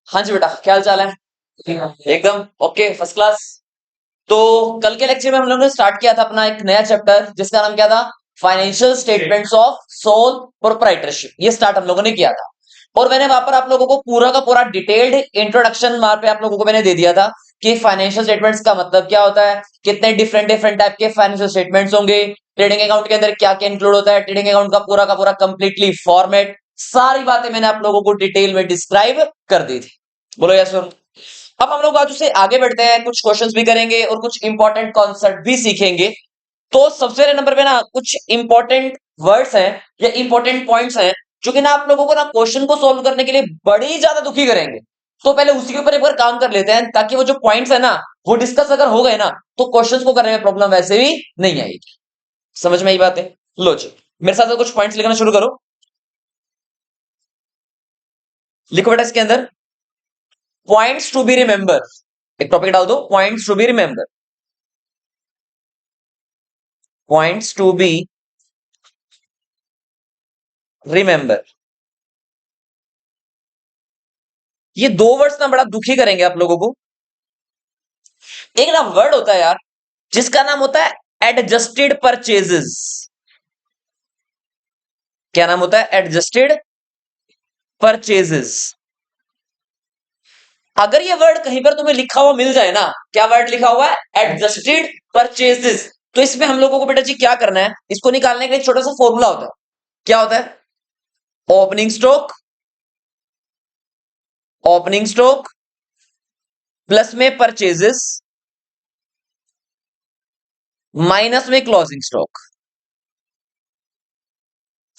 हाँ जी बेटा, क्या हाल चाल है? एकदम ओके, फर्स्ट क्लास। तो कल के लेक्चर में हम लोगों ने स्टार्ट किया था अपना एक नया चैप्टर जिसका नाम क्या था? Financial statements of sole proprietorship. ये स्टार्ट हम लोगों ने किया था। और मैंने वहां पर आप लोगों को पूरा का पूरा डिटेल्ड इंट्रोडक्शन वहां पे आप लोगों को मैंने दे दिया था कि फाइनेंशियल स्टेटमेंट्स का मतलब क्या होता है, कितने डिफरेंट डिफरेंट टाइप के फाइनेंशियल स्टेटमेंट्स होंगे, ट्रेडिंग अकाउंट के अंदर क्या क्या इंक्लूड होता है, ट्रेडिंग अकाउंट का पूरा कंप्लीटली फॉर्मेट, सारी बातें मैंने आप लोगों को डिटेल में डिस्क्राइब कर दी थी। बोलो यस सर। अब हम लोग आज उससे आगे बढ़ते हैं, कुछ क्वेश्चंस भी करेंगे और कुछ इंपॉर्टेंट कॉन्सेप्ट भी सीखेंगे। तो सबसे पहले नंबर पे ना कुछ इंपॉर्टेंट वर्ड्स हैं या इंपॉर्टेंट पॉइंट्स हैं जो कि ना आप लोगों को ना क्वेश्चन को सोल्व करने के लिए बड़ी ज्यादा दुखी करेंगे। तो पहले उसी के ऊपर एक बार काम कर लेते हैं ताकि वो जो पॉइंट्स है ना वो डिस्कस अगर हो गए ना तो क्वेश्चंस को करने में प्रॉब्लम वैसे भी नहीं आएगी। समझ में आई बात है? लो जी, मेरे साथ कुछ पॉइंट्स लिखना शुरू करो। लिखो बेटा इसके अंदर पॉइंट्स टू बी रिमेंबर। एक टॉपिक डाल दो, points to be remember. Points to be remember. ये दो वर्ड्स ना बड़ा दुखी करेंगे आप लोगों को। एक ना वर्ड होता है यार जिसका नाम होता है एडजस्टेड परचेजेस। क्या नाम होता है? Adjusted purchases. अगर ये वर्ड कहीं पर तुम्हें लिखा हुआ मिल जाए ना, क्या वर्ड लिखा हुआ है? Adjusted purchases. तो इसमें हम लोगों को बेटा जी क्या करना है, इसको निकालने के लिए एक छोटा सा फॉर्मूला होता है। क्या होता है? Opening stock, opening stock plus में परचेजेस माइनस में क्लोजिंग स्टॉक।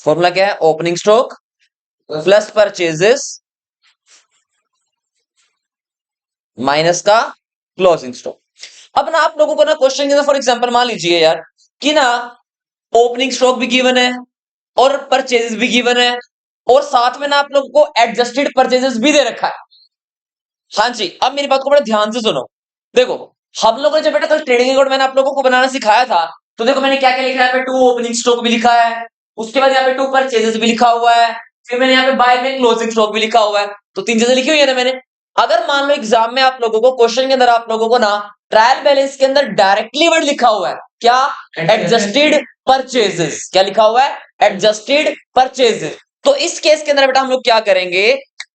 फॉर्मूला क्या है? Opening stock plus purchases minus का क्लोजिंग स्टॉक। अब ना आप लोगों को ना क्वेश्चन के अंदर फॉर एग्जांपल मान लीजिए यार कि ना ओपनिंग स्टॉक भी गिवन है और परचेजेस भी गिवन है और साथ में ना आप लोगों को एडजस्टेड परचेजेस भी दे रखा है। हाँ जी, अब मेरी बात को बड़े ध्यान से सुनो। देखो, हम लोगों ने जब बेटा कल ट्रेडिंग अकाउंट मैंने आप लोगों को बनाना सिखाया था तो देखो मैंने क्या क्या लिखा है, टू ओपनिंग स्टॉक भी लिखा है, उसके बाद यहाँ पे टू परचेजेस भी लिखा हुआ है, फिर मैंने यहाँ पे बाय में क्लोजिंग स्टॉक भी लिखा हुआ है। तो तीन चीजें लिखी हुई है ना मैंने। अगर मान लो एग्जाम में आप लोगों को क्वेश्चन के अंदर आप लोगों को ना ट्रायल बैलेंस के अंदर डायरेक्टली वर्ड लिखा हुआ है, क्या? Adjusted purchases. क्या लिखा हुआ है? Adjusted purchases. तो इस केस के अंदर बेटा हम लोग क्या करेंगे,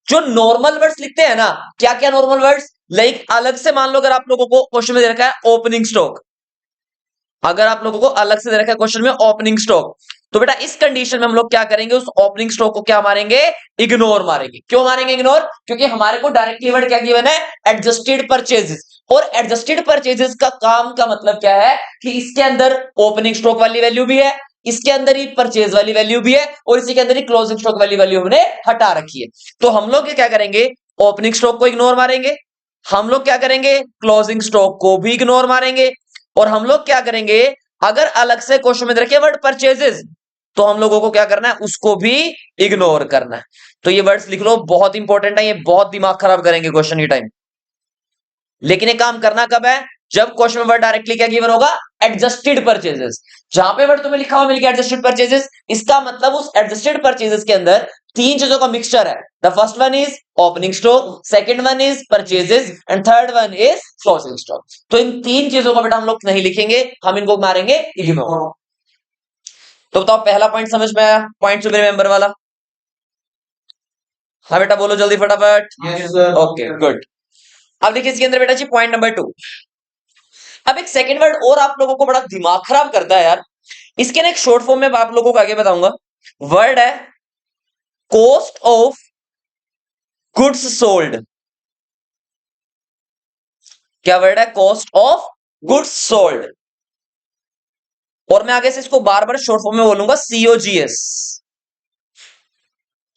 जो नॉर्मल वर्ड्स लिखते हैं ना, क्या क्या नॉर्मल वर्ड्स, लाइक अलग से मान लो अगर आप लोगों को क्वेश्चन में दे रखा है ओपनिंग स्टॉक, अगर आप लोगों को अलग से दे रखा है क्वेश्चन में ओपनिंग स्टॉक, तो बेटा इस कंडीशन में हम लोग क्या करेंगे, उस ओपनिंग स्टॉक को क्या मारेंगे? इग्नोर मारेंगे। क्यों मारेंगे इग्नोर? क्योंकि हमारे को डायरेक्टली वर्ड क्या गिवन है? Adjusted purchases. और एडजस्टेड परचेजेस का काम का मतलब क्या है कि इसके अंदर ओपनिंग स्टॉक वाली वैल्यू भी है, इसके अंदर ही परचेज वाली वैल्यू भी है और इसी के अंदर ही क्लोजिंग स्टॉक वाली वैल्यू हमने हटा रखी है। तो हम लोग क्या करेंगे? ओपनिंग स्टॉक को इग्नोर मारेंगे, हम लोग क्या करेंगे? क्लोजिंग स्टॉक को भी इग्नोर मारेंगे, और हम लोग क्या करेंगे? अगर अलग से क्वेश्चन में रखे वर्ड परचेजेस तो हम लोगों को क्या करना है? उसको भी इग्नोर करना है। तो ये वर्ड्स लिख लो, बहुत इंपॉर्टेंट है, ये बहुत दिमाग खराब करेंगे क्वेश्चन के टाइम। लेकिन ये काम करना कब है? जब क्वेश्चन में वर्ड डायरेक्टली क्या गिवन होगा? Adjusted purchases. जहां पे वर्ड तुम्हें लिखा हुआ मिल गया एडजस्टेड परचेजेस, इसका मतलब उस एडजस्टेड परचेजेस के अंदर तीन चीजों का मिक्सचर है। The first one is opening stock, second one is purchases and third one is closing stock. तो इन तीन चीजों का बेटा हम लोग नहीं लिखेंगे, हम इनको मारेंगे इग्नोर। तो बताओ पहला पॉइंट समझ में आया? पॉइंट टू बी रिमेंबर वाला। हाँ बेटा बोलो जल्दी फटाफट। Okay good. अब देखिए इसके अंदर बेटा जी पॉइंट नंबर 2। अब एक सेकंड वर्ड और आप लोगों को बड़ा दिमाग खराब करता है यार, इसके ना एक शॉर्ट फॉर्म में आप लोगों को आगे बताऊंगा। वर्ड है कॉस्ट ऑफ गुड्स सोल्ड। क्या वर्ड है? Cost of goods sold. और मैं आगे से इसको बार बार शॉर्ट फॉर्म में बोलूंगा सीओजीएस।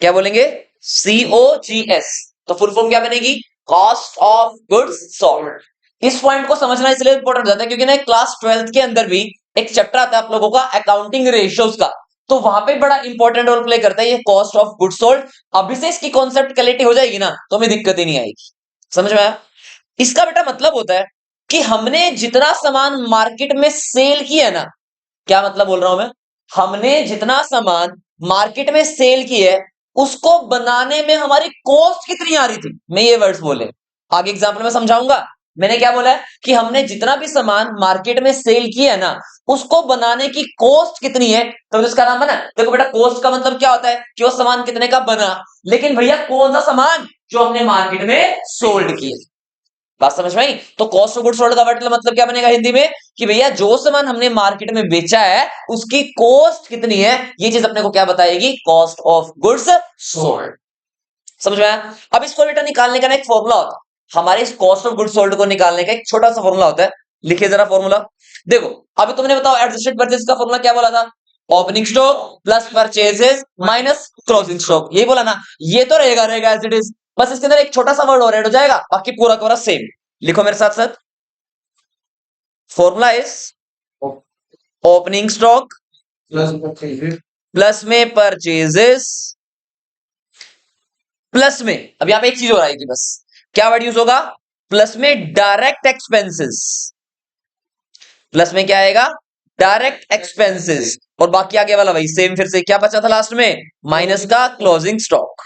क्या बोलेंगे? सीओजीएस। तो फुल फॉर्म क्या बनेगी? Cost of goods sold. इस पॉइंट को समझना इसलिए इंपॉर्टेंट हो जाता है क्योंकि ना क्लास 12th के अंदर भी एक चैप्टर आता है आप लोगों का अकाउंटिंग रेशियोज का, तो वहां पे बड़ा इंपॉर्टेंट रोल प्ले करता है ये कॉस्ट ऑफ गुड्स सोल्ड। अभी से इसकी कॉन्सेप्ट क्लैरिटी हो जाएगी ना तो हमें दिक्कत ही नहीं आएगी। समझ में आया? इसका बेटा मतलब होता है कि हमने जितना सामान मार्केट में सेल किया ना, क्या मतलब बोल रहा हूं मैं? हमने जितना सामान मार्केट में सेल किया है उसको बनाने में हमारी कॉस्ट कितनी आ रही थी, मैं ये वर्ड्स बोले, आगे एग्जाम्पल में समझाऊंगा। मैंने क्या बोला है कि हमने जितना भी सामान मार्केट में सेल किया है ना, उसको बनाने की कॉस्ट कितनी है, तो इसका नाम बना। देखो बेटा, कॉस्ट का मतलब क्या होता है कि वो सामान कितने का बना, लेकिन भैया कौन सा सामान, जो हमने मार्केट में सोल्ड किया। बात समझ में आई? तो कॉस्ट ऑफ गुड्स सोल्ड का मतलब क्या बनेगा हिंदी में कि भैया जो सामान हमने मार्केट में बेचा है उसकी कॉस्ट कितनी है, ये चीज अपने को क्या बताएगी, कॉस्ट ऑफ गुड्स सोल्ड। समझ में आया? अब इसको बेटा निकालने का ना एक फॉर्मूला होता है, हमारे इस कॉस्ट ऑफ गुड्स सोल्ड को निकालने का एक छोटा सा फॉर्मूला होता है। लिखिए जरा फॉर्मूला। देखो अभी तुमने बताओ एडजस्टेड परचेज का फॉर्मूला क्या बोला था, opening stock plus purchases minus closing stock, ये बोला ना। ये तो रहेगा एज इट इज, बस इसके अंदर एक छोटा सा वर्ड और ऐड हो जाएगा, बाकी पूरा पूरा सेम। लिखो मेरे साथ साथ, formula is opening stock plus में परचेजेस प्लस में, अब यहां पे एक चीज और आएगी बस, क्या वर्ड यूज होगा, प्लस में डायरेक्ट एक्सपेंसेस। प्लस में क्या आएगा, डायरेक्ट एक्सपेंसेस, और बाकी आगे वाला वही सेम, फिर से क्या बचा था लास्ट में, माइनस का क्लोजिंग स्टॉक।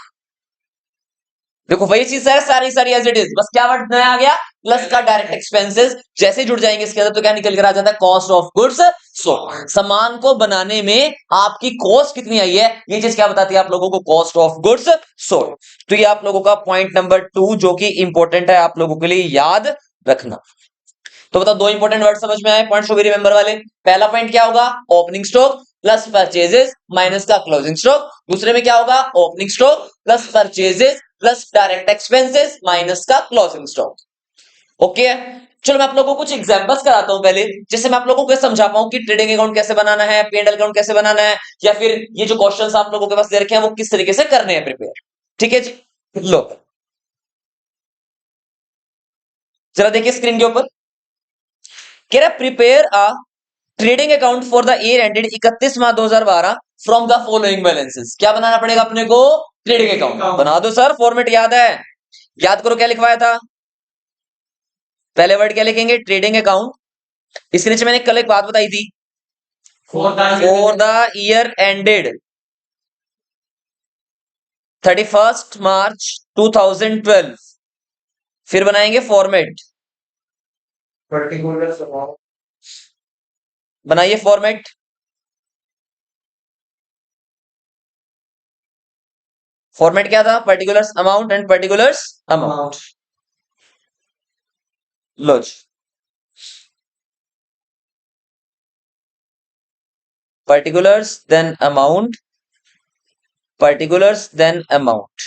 देखो वही चीज है सारी एज इट इज, बस क्या वर्ड नया आ गया, प्लस का डायरेक्ट एक्सपेंसेस। जैसे जुड़ जाएंगे इसके अंदर तो क्या निकल कर आ जाता है, कॉस्ट ऑफ गुड्स सोल्ड। सामान को बनाने में आपकी कॉस्ट कितनी आई है, ये चीज क्या बताती है आप लोगों को, कॉस्ट ऑफ गुड्स सोल्ड। तो ये आप लोगों का पॉइंट नंबर 2 जो कि इंपॉर्टेंट है आप लोगों के लिए याद रखना। तो बताओ दो इंपॉर्टेंट वर्ड समझ में आए, पॉइंट्स टू बी रिमेंबर वाले। पहला पॉइंट क्या होगा, opening stock plus purchases minus का क्लोजिंग स्टॉक। दूसरे में क्या होगा, opening stock plus purchases plus direct expenses minus का क्लोजिंग स्टॉक। ओके, चलो मैं आप लोगों को कुछ एग्जांपल्स कराता हूं पहले, जिससे मैं आप लोगों को समझा पाऊं कि ट्रेडिंग अकाउंट कैसे बनाना है, P&L अकाउंट कैसे बनाना है, या फिर ये जो क्वेश्चंस आप लोगों के पास दे रखे हैं वो किस तरीके से करने हैं प्रिपेयर। ठीक है जी, लो जरा देखिए स्क्रीन के ऊपर, कह रहा prepare a trading account for the year ended 31 March 2012 from the following balances. क्या बनाना पड़ेगा अपने को, ट्रेडिंग अकाउंट बना दो सर, फॉर्मेट याद है, याद करो क्या लिखवाया था। पहले वर्ड क्या लिखेंगे, ट्रेडिंग अकाउंट। इसके नीचे मैंने कल एक बात बताई थी, for the year ended 31 March 2012। फिर बनाएंगे फॉर्मेट, पर्टिकुलर बनाइए फॉर्मेट। फॉर्मेट क्या था, particulars amount and particulars amount. लो particulars then amount, particulars then amount.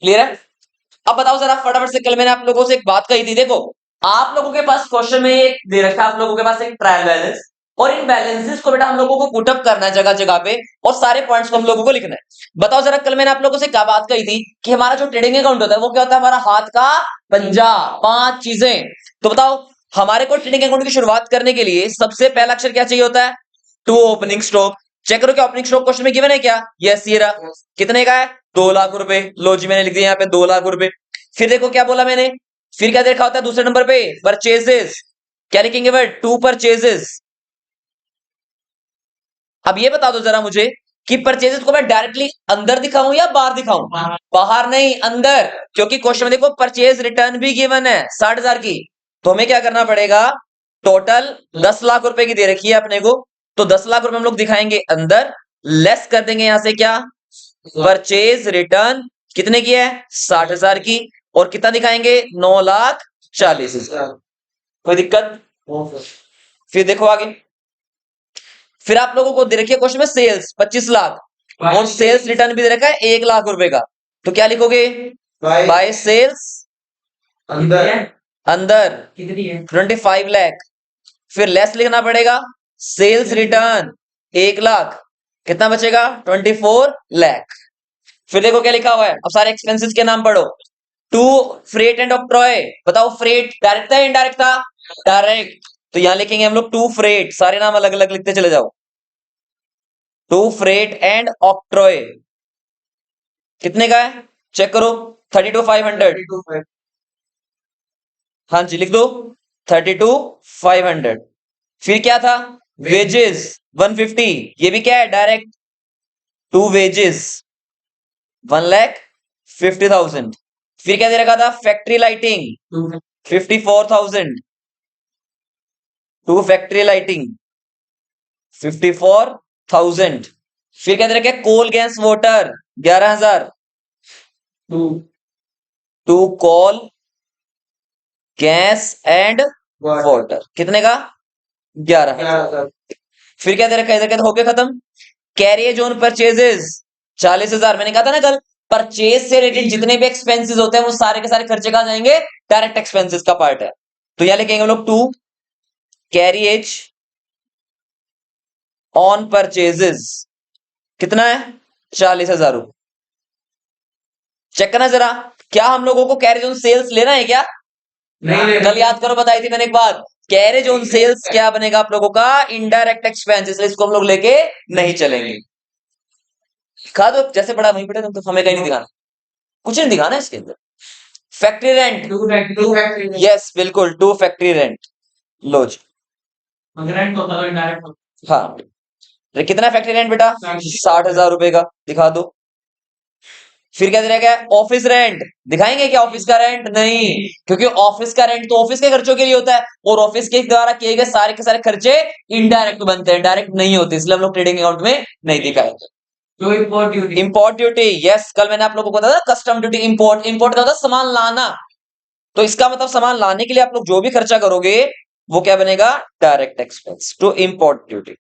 Clear है? अब बताओ जरा फटाफट से, कल मैंने आप लोगों से एक बात कही थी, देखो आप लोगों के पास क्वेश्चन में एक दे रखा है आप लोगों के पास एक ट्रायल बैलेंस, और इन बैलेंसेस को बेटा हम लोगों को पुटअप करना है जगह जगह पे, और सारे पॉइंट्स को हम लोगों को लिखना है। बताओ जरा, कल मैंने आप लोगों से क्या बात कही थी कि हमारा जो ट्रेडिंग अकाउंट होता है वो क्या होता है, हमारा हाथ का पंजा, 5 चीजें। तो बताओ हमारे को ट्रेडिंग अकाउंट की शुरुआत करने के लिए सबसे पहला अक्षर क्या चाहिए होता है, टू ओपनिंग स्टॉक। चेक करो क्या ओपनिंग स्टॉक क्वेश्चन में गिवन है क्या, यस ये रहा। कितने का है, 2 लाख रुपए। लो जी मैंने लिख दिया यहाँ पे 2 लाख रुपए। फिर देखो क्या बोला मैंने, फिर क्या देखा होता है दूसरे नंबर पे, परचेजेस। क्या लिखेंगे वर्ड, 2 परचेजेस। अब ये बता दो जरा मुझे कि परचेजेस को मैं डायरेक्टली अंदर दिखाऊं या बाहर दिखाऊं, बाहर नहीं अंदर, क्योंकि क्वेश्चन में देखो परचेज रिटर्न भी गिवन है 60,000 की। तो हमें क्या करना पड़ेगा, टोटल 10 लाख रुपए की दे रखी है अपने को, तो 10 लाख रुपए हम लोग दिखाएंगे अंदर, लेस कर देंगे यहां से क्या, परचेज रिटर्न कितने की है, 60,000 की, और कितना दिखाएंगे, 9,40,000। कोई दिक्कत? फिर देखो आगे, फिर आप लोगों को दे रखी है क्वेश्चन में सेल्स 25 लाख, और सेल्स रिटर्न भी दे रखा है 1 लाख रुपए का। तो क्या लिखोगे, बाय सेल्स अंदर, अंदर कितनी है, 25 लाख। फिर लेस लिखना पड़ेगा, सेल्स रिटर्न 1 लाख, कितना बचेगा, 24 लाख। फिर देखो क्या लिखा हुआ है, अब सारे एक्सपेंसेस के नाम पढ़ो। टू फ्रेट एंड ऑक्ट्रॉय, बताओ फ्रेट डायरेक्ट था इनडायरेक्ट था, डायरेक्ट। तो यहां लिखेंगे हम लोग टू फ्रेट, सारे नाम अलग अलग लिखते चले जाओ। टू फ्रेट एंड ऑक्ट्रॉय कितने का है, चेक करो, 32,500। हाँ जी लिख दो 32,500। फिर क्या था, वेजेस 150, ये भी क्या है, डायरेक्ट। To wages 1,50,000। फिर क्या दे रखा था? Factory lighting 54,000। To factory lighting 54,000। फिर क्या दे रखा है? Coal gas water 11,000। To coal gas and water कितने का? 11,000। फिर क्या दे रखा है इधर? क्या हो गया खत्म? Carriage on purchases 40,000। मैंने कहा था ना कल, परचेज से रिलेटेड जितने भी एक्सपेंसेस होते हैं वो सारे के सारे खर्चे कहां जाएंगे? डायरेक्ट एक्सपेंसेस का पार्ट है। तो यहां लिखेंगे हम लोग टू कैरियज ऑन परचेजेस कितना है? 40,000 रुपए। चेक करना जरा, क्या हम लोगों को कैरियज ऑन सेल्स लेना है क्या? नहीं। कल याद करो, बताई थी मैंने एक बात, कैरिज ऑन सेल्स क्या बनेगा आप लोगों का? Indirect expenses. इसको हम लोग लेके नहीं चलेंगे। दिखा दो जैसे पढ़ा वहीं पढ़े, तो हमें कहीं नहीं दिखाना, कुछ नहीं दिखाना इसके अंदर। फैक्ट्री रेंट, यस बिल्कुल, टू फैक्ट्री रेंट। लो जी, रेंट होता है इनडायरेक्ट। हाँ, कितना फैक्ट्री रेंट बेटा? 60,000 रुपए का। दिखा दो। फिर क्या दे रहा है? Office rent. दिखाएंगे क्या ऑफिस का रेंट? नहीं, क्योंकि ऑफिस का रेंट तो ऑफिस के खर्चों के लिए होता है, और ऑफिस के द्वारा किए गए सारे के सारे खर्चे इनडायरेक्ट बनते हैं, डायरेक्ट नहीं होते, इसलिए हम लोग ट्रेडिंग अकाउंट में नहीं दिखाएंगे। तो इंपोर्ट ड्यूटी, यस, कल मैंने आप लोगों को बताया कस्टम ड्यूटी। इंपोर्ट, इंपोर्ट का होता है सामान लाना, तो इसका मतलब सामान लाने के लिए आप लोग जो भी खर्चा करोगे वो क्या बनेगा? Direct expense to import duty.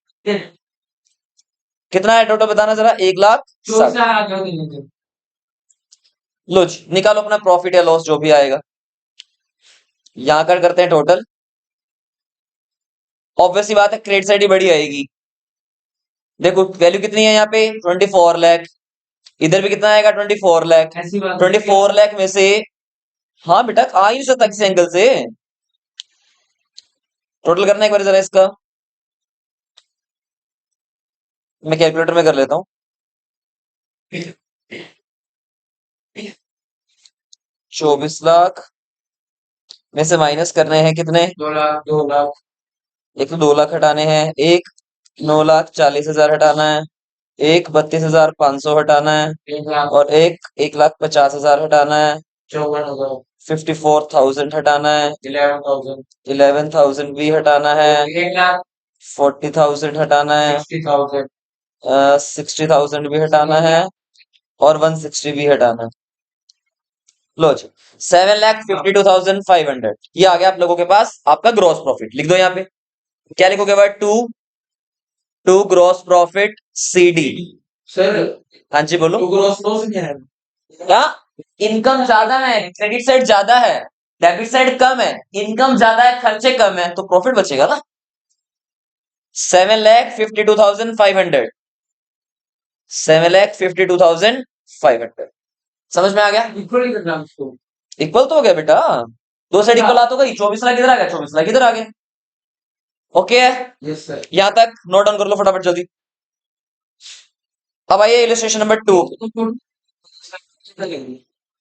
कितना है टोटल बताना जरा? 1,60,000। लो जी, निकालो अपना प्रॉफिट या लॉस जो भी आएगा। यहां कर करते हैं टोटल। ऑब्वियसली बात है क्रेडिट साइड ही बड़ी आएगी। देखो वैल्यू कितनी है यहाँ पे? 24 लाख। इधर भी कितना आएगा? 24 लाख। 24 लाख में से, हाँ बेटा आ ही नहीं सकता किसी एंगल से। टोटल करना एक बार जरा इसका, मैं कैलकुलेटर में कर लेता हूँ। 24 लाख में से माइनस करने हैं कितने? 2 लाख। 2 लाख। एक तो 2 लाख हटाने हैं, एक 9,40,000 हटाना है, एक 32,500 हटाना है, और एक 1,50,000 हटाना है, 54,000 हटाना है, 11,000 भी हटाना है, 40,000 हटाना है, 60,000 भी हटाना है, और 160 भी हटाना है। लो जी, 7,52,500 ये आ गया आप लोगों के पास आपका ग्रॉस प्रॉफिट। लिख दो यहाँ पे, क्या लिखोगे भाई? To gross profit CD। Sir हाँ जी बोलो। टू ग्रॉस प्रॉफिट क्या? इनकम ज्यादा है, क्रेडिट साइड ज्यादा है, डेबिट साइड कम है। इनकम ज्यादा है, खर्चे कम है, तो प्रॉफिट बचेगा ना। 7,52,500, 7,52,500। समझ में आ गया? इक्वल करना उसको। इक्वल तो हो गया बेटा, दो साइड इक्वल आ तो गई। 24 लाख इधर आ गया, 24 लाख इधर आ गया। ओके है? Yes sir. यहां तक नोट डाउन कर लो फटाफट जल्दी। अब आइए इलस्ट्रेशन नंबर 2।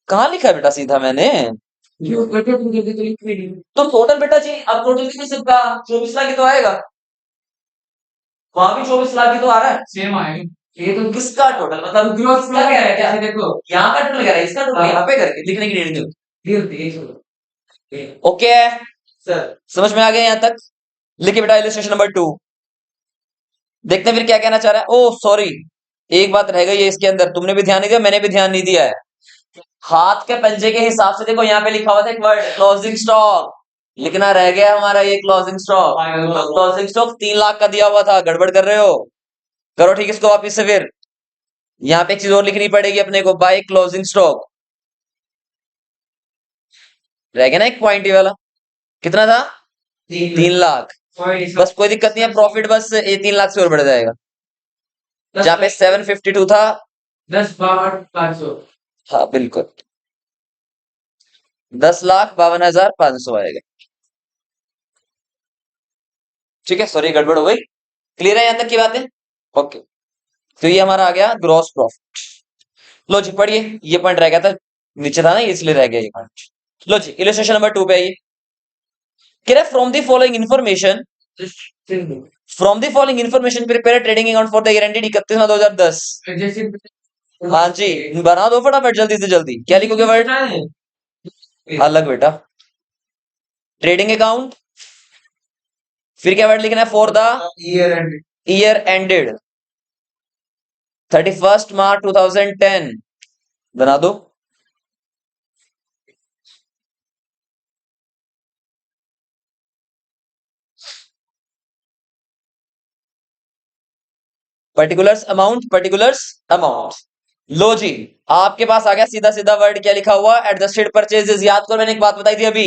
कहां लिखा है बेटा सीधा मैंने? तो टोटल बेटा जी, अब टोटल कितने सबका? 24 लाख ही तो आएगा, वहां भी 24 लाख ही तो आ रहा है, सेम आएगा। ये तो किसका टोटल, मतलब ग्रोथ का कह रहा है क्या? देखो यहाँ का टोटल कह रहा है, इसका टोटल यहाँ पे करके लिखने की नीड नहीं होती। ओके सर, समझ में आ गया यहाँ तक? लिखिए बेटा इलस्ट्रेशन नंबर 2। देखते हैं फिर क्या कहना चाह रहा है। ओह सॉरी, एक बात रह गई है इसके अंदर, तुमने भी ध्यान नहीं दिया, मैंने भी ध्यान नहीं दिया है। हाथ के पंजे के हिसाब से देखो यहाँ पे लिखा हुआ था एक वर्ड क्लोजिंग स्टॉक, लिखना रह गया हमारा ये closing stock. Closing stock 3 lakh का दिया हुआ था, गड़बड़ कर रहे हो। करो ठीक इसको वापिस से। फिर यहाँ पे एक चीज और लिखनी पड़ेगी अपने को, बाय क्लोजिंग स्टॉक। रह गया ना एक पॉइंट ये वाला, कितना था? 3 लाख। बस कोई दिक्कत नहीं है, प्रॉफिट बस ये 3 लाख से और बढ़ जाएगा। जहाँ पे 752 था, 10,52,500। हाँ बिल्कुल, 10,52,500 आएगा। ठीक है, सॉरी गड़बड़ हो गई। क्लियर है यहाँ तक की बातें? ओके, तो ये हमारा आ गया ग्रॉस प्रॉफिट। लो जी पढ़िए, ये पॉइंट रह गया था, नीचे था ना इसलिए रह गया ये पॉइंट। लो जी इलस्ट्रेशन नंबर 2 पे आइए। कह रहा है from the following information, from the following information prepare trading account for the year ended 31/10। हाँ जी, बना दो फटाफट जल्दी से जल्दी। क्या लिखोगे वर्ड? अलग बेटा, ट्रेडिंग अकाउंट, फिर क्या वर्ड लिखना है? फॉर द ईयर एंडेड 31 मार्च 2010। बना दो। Particulars amount. लो जी, आपके पास आ गया सीधा सीधा वर्ड। क्या लिखा हुआ? Adjusted purchases. याद करो, मैंने एक बात बताई थी अभी,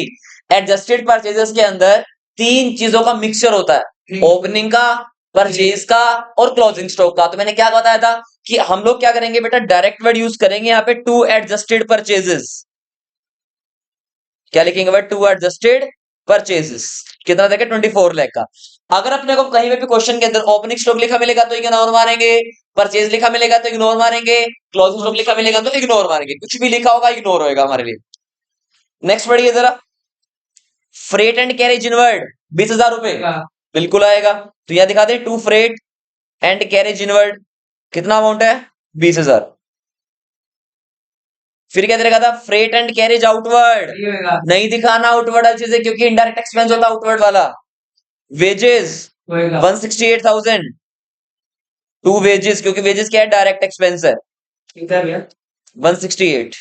एडजस्टेड परचेजेस के अंदर तीन चीजों का मिक्सचर होता है, ओपनिंग का, परचेज का और क्लोजिंग स्टॉक का। तो मैंने क्या बताया था कि हम लोग क्या करेंगे बेटा, डायरेक्ट वर्ड यूज करेंगे यहाँ पे, टू एडजस्टेड परचेजेस। क्या लिखेंगे भाई? To adjusted purchases. कितना देखे? 24 लाख का। अगर अपने को कहीं पे भी क्वेश्चन के अंदर ओपनिंग स्टॉक लिखा मिलेगा तो इग्नोर मारेंगे, परचेज लिखा मिलेगा तो इग्नोर मारेंगे, क्लोजिंग स्टॉक लिखा मिलेगा तो इग्नोर मारेंगे। कुछ भी लिखा होगा इग्नोर होएगा हमारे लिए। नेक्स्ट पढ़िए जरा, फ्रेट एंड कैरेज इनवर्ड 20,000 रुपए। बिल्कुल आएगा। तो यहां दिखा दे, to freight and carriage inward कितना अमाउंट है? 20,000। फिर क्या दिखा था? फ्रेट एंड कैरेज आउटवर्ड, नहीं दिखाना आउटवर्ड वाली चीजें, क्योंकि इनडायरेक्ट एक्सपेंस होता है आउटवर्ड वाला। वेजेस 168,000, टू वेजेस, क्योंकि वेजेस क्या है? डायरेक्ट एक्सपेंस है। 168।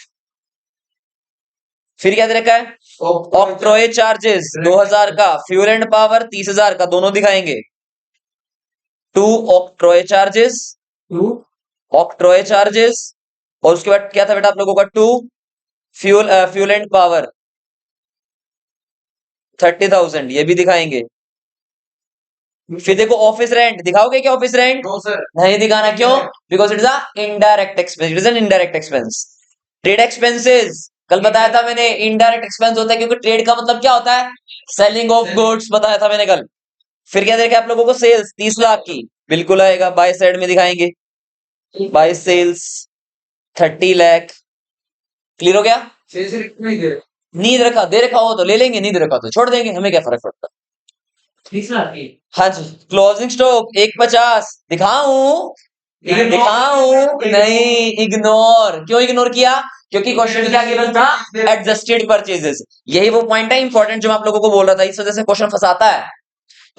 फिर क्या दे रखा है? ऑक्ट्रॉय चार्जेस 2,000 का, फ्यूल एंड पावर 30,000 का, दोनों दिखाएंगे। To octroi charges, octroi charges, और उसके बाद क्या था बेटा आप लोगों का? टू फ्यूल एंड पावर 30,000, ये भी दिखाएंगे। फिर देखो ऑफिस रेंट, दिखाओगे क्या ऑफिस रेंट? नहीं दिखाना, क्यों? Because it is a indirect expense, it is an indirect expense. Trade expenses, कल बताया था मैंने, इनडायरेक्ट एक्सपेंस होता है, क्योंकि ट्रेड का मतलब क्या होता है? सेलिंग ऑफ गुड्स, बताया था मैंने कल। फिर क्या देखा आप लोगों को? सेल्स 30 लाख की, बिल्कुल आएगा, बाय साइड में दिखाएंगे, बाय सेल्स 30 लाख। क्लियर हो गया? नींद रखा, दे रखा हो तो ले लेंगे, नींद रखा तो छोड़ देंगे, हमें क्या फर्क पड़ता। हाँ जी। क्लोजिंग स्टॉक 150 दिखाऊं? दिखाऊं नहीं, इग्नोर। क्यों इग्नोर किया? क्योंकि क्वेश्चन क्या गिवन था? Adjusted purchases. यही वो पॉइंट है इंपॉर्टेंट जो मैं आप लोगों को बोल रहा था, इस वजह से क्वेश्चन फंसाता है।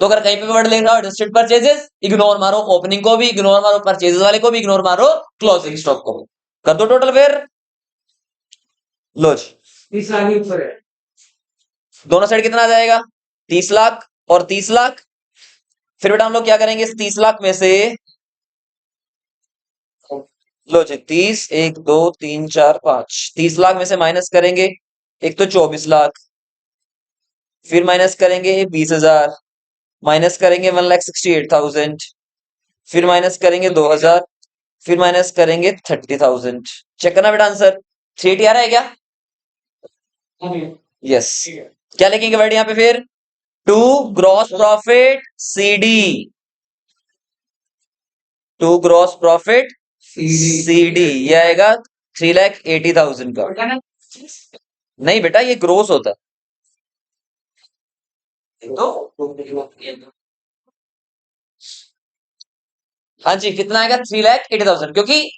तो अगर कहीं पे वर्ड लिख रहा हो एडजस्टेड परचेजेस, इग्नोर मारो ओपनिंग को भी, इग्नोर मारो परचेजेस वाले को भी, इग्नोर मारो क्लोजिंग स्टॉक को भी। कर दो टोटल फिर। लो जी, दोनों साइड कितना आ जाएगा? 30 लाख और 30 लाख। फिर बेटा हम लोग क्या करेंगे? इस 30 लाख में से, लो जी, 30, 1 2 3 4 5, 30 लाख में से माइनस करेंगे एक तो 24 लाख, फिर माइनस करेंगे 20,000, माइनस करेंगे 1,68,000, फिर माइनस करेंगे 2,000, फिर माइनस करेंगे 30,000। चेक करना बेटा आंसर। 380 आ रहा है क्या? यस। क्या लिखेंगे वर्ड यहाँ पे फिर? To gross profit CD, to gross profit CD, ये आएगा 3,80,000 का। नहीं बेटा, ये ग्रोस होता है। हाँ जी, कितना आएगा? 3,80,000, क्योंकि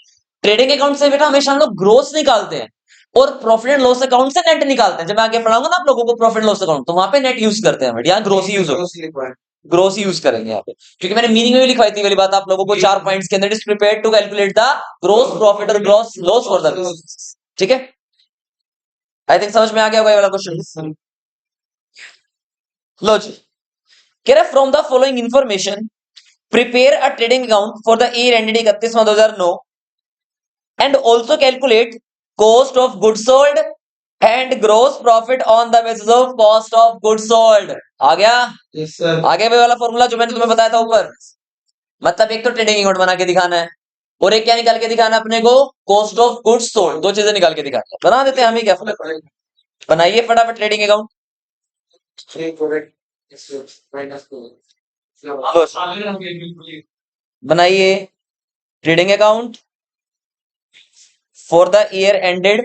ट्रेडिंग अकाउंट से बेटा हमेशा हम लोग ग्रोस निकालते हैं और प्रॉफिट एंड लॉस अकाउंट से नेट निकालते हैं। जब मैं आगे पढ़ाऊंगा ना आप लोगों को प्रॉफिट एंड लॉस अकाउंट, तो वहां पे नेट यूज करते हैं, यहाँ ग्रोस ही यूज होगा, ग्रोस ही यूज करेंगे यहाँ पे, क्योंकि मैंने मीनिंग में भी लिखवाई थी वाली बात आप लोगों को 4 पॉइंट्स के अंदर, is prepared to calculate the gross profit और gross loss for the business. ठीक है, आई थिंक समझ में आ गया होगा ये वाला क्वेश्चन। लो जी, कह रहा from the following information prepare a trading account for the year ended 31/2009 and also calculate cost of goods sold and gross profit on the basis of cost of goods sold। आ गया? yes, sir। आ गया भाई वाला formula जो मैंने तुम्हें बताया था ऊपर। मतलब एक तो ट्रेडिंग अकाउंट बना के दिखाना है और एक क्या निकाल के दिखाना है अपने को? Cost of goods sold. दो चीजें निकाल के दिखाना है, बना देते हैं हम ही, क्या फर्क पड़ेगा। बनाइए फटाफट ट्रेडिंग अकाउंट। बनाइए trading account for the year ended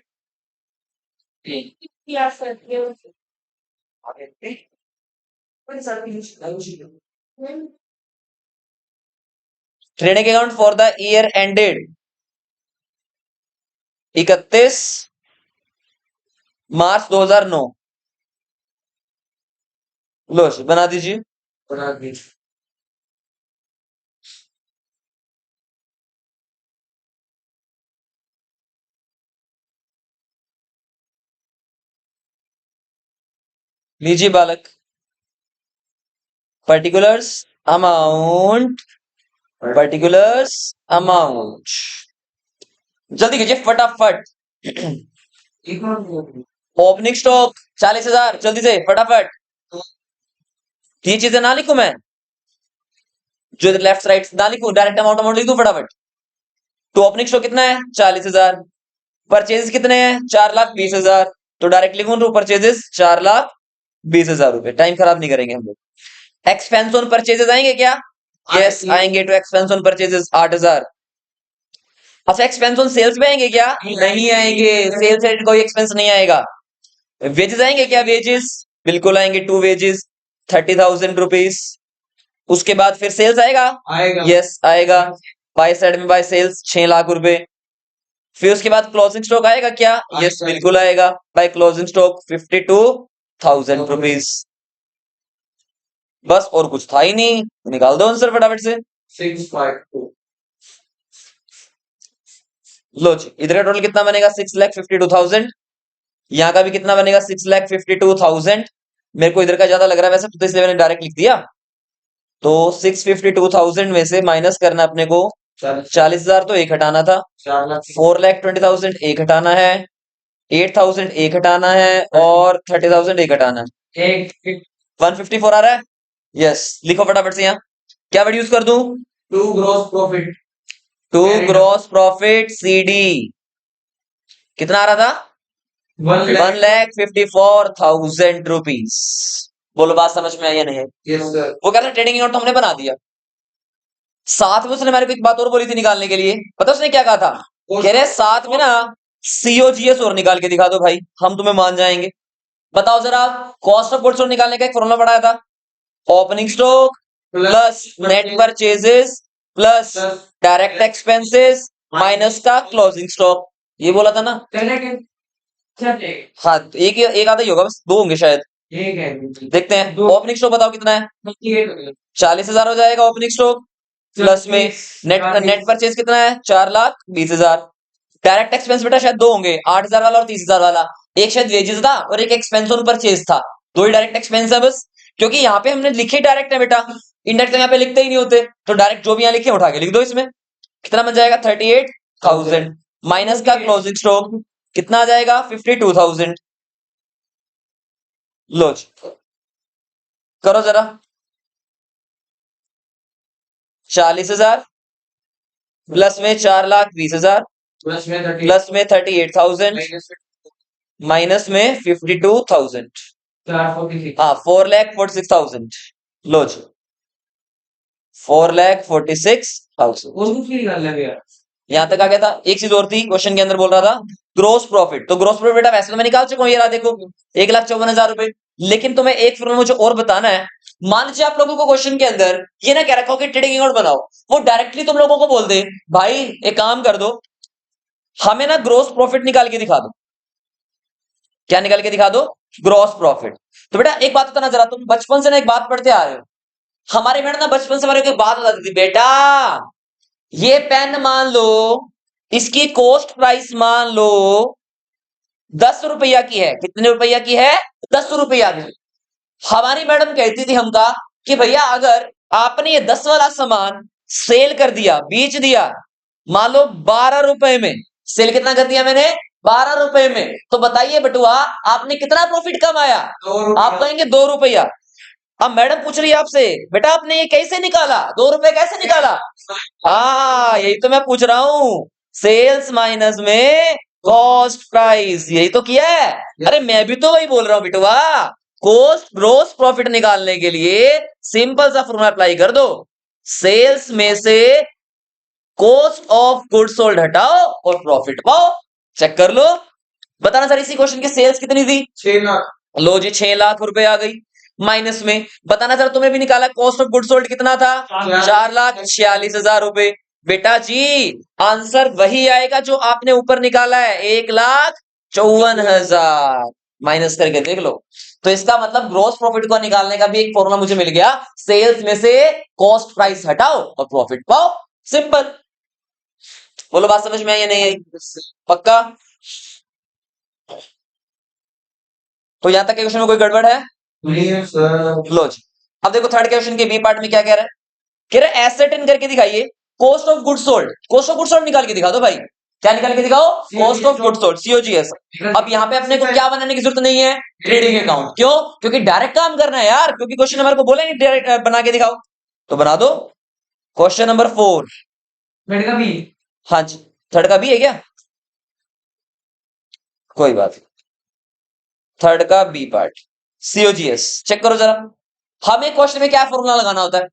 trading account for the year ended 31 मार्च 2009। लो जी, बना दीजिए। बना दीजिए। लीजिए बालक, पर्टिकुलर्स अमाउंट, पर्टिकुलर्स अमाउंट, जल्दी कीजिए फटाफट। ओपनिंग स्टॉक 40,000, जल्दी से फटाफट। ये चीजें ना लिखूं मैं, जो लेफ्ट राइट ना लिखूं, डायरेक्ट अमाउंट अमाउंट लिख दूं फटाफट। तो ओपनिंग स्टॉक कितना है? 40,000। परचेजेस कितने हैं? 4,20,000। तो डायरेक्ट लिखूं परचेजेस 4,20,000 रुपए। टाइम खराब नहीं करेंगे हम लोग। एक्सपेंस ऑन परचेजेस आएंगे क्या? यस आएंगे। तो एक्सपेंस ऑन परचेजेस 8,000। अच्छा, एक्सपेंस ऑन सेल्स में आएंगे क्या? नहीं आएंगे, सेल्स रेट कोई एक्सपेंस नहीं आएगा। वेजेस आएंगे क्या? वेजेस बिल्कुल आएंगे, 2 वेजेस 30,000 रुपीज। उसके बाद फिर सेल्स आएगा? आएगा। यस आएगा। बाय साइड में बाय सेल्स 6 लाख रुपए। फिर उसके बाद क्लोजिंग स्टॉक आएगा क्या? यस बिल्कुल आएगा। By closing stock 52,000 rupees. बस और कुछ था ही नहीं, निकाल दो आंसर फटाफट से। 652। लो जी, इधर का टोटल कितना बनेगा? 6,52,000। यहाँ का भी कितना बनेगा? 6,52,000। मेरे को इधर का ज्यादा लग रहा है वैसे, तो इसलिए मैंने डायरेक्ट लिख दिया। तो 6,52,000 में से माइनस करना अपने को 40,000, तो एक हटाना था। 4,20,000 एक हटाना है, 8,000 एक हटाना है, और 30,000 एक हटाना है। 154 आ रहा है। यस, लिखो फटाफट से। यहाँ क्या वर्ड यूज कर दूं? To gross profit. To gross profit CD कितना आ रहा था? 1,54,000 रुपीज। बोलो बात समझ में आई या नहीं? Yes sir. वो कहता है ट्रेडिंग अकाउंट तो हमने बना दिया। साथ में उसने हमारे को एक बात और बोली थी निकालने के लिए। पता उसने क्या कहा था? कह रहे साथ में ना COGS और निकाल के दिखा दो भाई, हम तुम्हें मान जाएंगे। बताओ जरा, कॉस्ट ऑफ गुड्स निकालने का एक फॉर्मूला पढ़ाया था। Opening stock plus net purchases plus direct expenses minus का क्लोजिंग स्टॉक, ये बोला था ना? हाँ, एक एक आधा ही होगा, बस 2 होंगे शायद। देखते हैं। ओपनिंग स्टॉक बताओ कितना है? 40,000 हो जाएगा ओपनिंग स्टॉक। प्लस में नेट परचेज कितना है? 4,20,000। डायरेक्ट एक्सपेंस बेटा शायद 2 होंगे, 8,000 वाला और 30,000 वाला। एक शायद वेजेस था और एक एक्सपेंस ऑन परचेज था। 2 ही डायरेक्ट एक्सपेंस है बस, क्योंकि यहाँ पे हमने लिखे डायरेक्ट है बेटा, इंडायरेक्ट यहाँ पे लिखते ही नहीं होते। तो डायरेक्ट जो भी यहाँ लिखे उठा के लिख दो इसमें। कितना बन जाएगा? 38,000 माइनस का क्लोजिंग स्टॉक कितना आ जाएगा? 52,000। लो जी, करो जरा। 40,000 प्लस में 4,20,000 प्लस में 38,000 माइनस में 52,000। 446। हाँ, 4,46,000। लो जी, 4,46,000। यहां तक आ गया था। एक चीज और थी, क्वेश्चन के अंदर बोल रहा था ग्रोस प्रॉफिट। तो ग्रोस प्रॉफिट बेटा वैसे तो मैं निकाल चुका हूं, ये रहा देखो 1,54,000 रुपए। लेकिन तुम्हें एक फिर मुझे और बताना है। मान लीजिए आप लोगों को क्वेश्चन के अंदर ये ना कह रखा हो कि ट्रेडिंग अकाउंट बनाओ, वो डायरेक्टली तुम लोगों को बोल दे भाई एक काम कर दो, हमें ना ग्रोस प्रॉफिट निकाल के दिखा दो। क्या निकाल के दिखा दो? Gross profit. तो बेटा एक बात बताना जरा, तुम बचपन से ना एक बात पढ़ते आ रहे हो। हमारे मैडम ना बचपन से हमारे को एक बात बताती थी, बेटा ये पेन मान लो, इसकी कॉस्ट प्राइस मान लो 10 रुपया की है। कितने रुपया की है? 10 रुपया की। हमारी मैडम कहती थी हमका कि भैया अगर आपने ये 10 वाला सामान सेल कर दिया, बेच दिया, मान लो 12 रुपए में, सेल कितना कर दिया मैंने? 12 रुपए में, तो बताइए बटुआ आपने कितना प्रॉफिट कमाया? आप कहेंगे 2 रुपया। अब मैडम पूछ रही है आपसे, बेटा आपने ये कैसे निकाला? 2 रुपए कैसे निकाला? हाँ, यही तो मैं पूछ रहा हूं। सेल्स माइनस में कॉस्ट प्राइस, यही तो किया है। अरे मैं भी तो वही बोल रहा हूं बिटवा। कॉस्ट ग्रोस प्रॉफिट निकालने के लिए सिंपल सा फॉर्मूला अप्लाई कर दो। सेल्स में से कॉस्ट ऑफ गुड्स सोल्ड हटाओ और प्रॉफिट पाओ। चेक कर लो। बताना सर इसी क्वेश्चन की सेल्स कितनी थी? 6 लाख। लो जी, 6 लाख रुपए आ गई। माइनस में बताना सर तुमने भी निकाला कॉस्ट ऑफ गुड सोल्ड कितना था 4,46,000 रुपए। बेटा जी आंसर वही आएगा जो आपने ऊपर निकाला है 1,54,000 माइनस करके देख लो। तो इसका मतलब ग्रॉस प्रॉफिट को निकालने का भी एक फॉर्मूला मुझे मिल गया, सेल्स में से कॉस्ट प्राइस हटाओ और प्रॉफिट पाओ, सिंपल। बोलो बात समझ में आई या नहीं आई? पक्का? तो यहां तक के क्वेश्चन में कोई गड़बड़ है? नहीं सर। लो जी अब देखो थर्ड क्वेश्चन के बी पार्ट में क्या कह रहा है, कह रहा है एसेट इन करके दिखाइए cost of good sold. Cost of good sold निकाल के दिखा दो भाई, क्या निकाल के दिखाओ? Cost of good sold, COGS. अब यहाँ पे अपने को क्या बनाने की जरूरत नहीं है, ट्रेडिंग अकाउंट। क्यों? क्योंकि डायरेक्ट काम करना है यार, क्योंकि क्वेश्चन हमारे को बोले नहीं डायरेक्ट बना के दिखाओ, तो बना दो। Question number 4। थर्ड का भी? हाँ जी थर्ड का भी है क्या? कोई बात नहीं, थर्ड का बी पार्ट सीओजीएस चेक करो जरा। हमें क्वेश्चन में क्या फॉर्मूला लगाना होता है?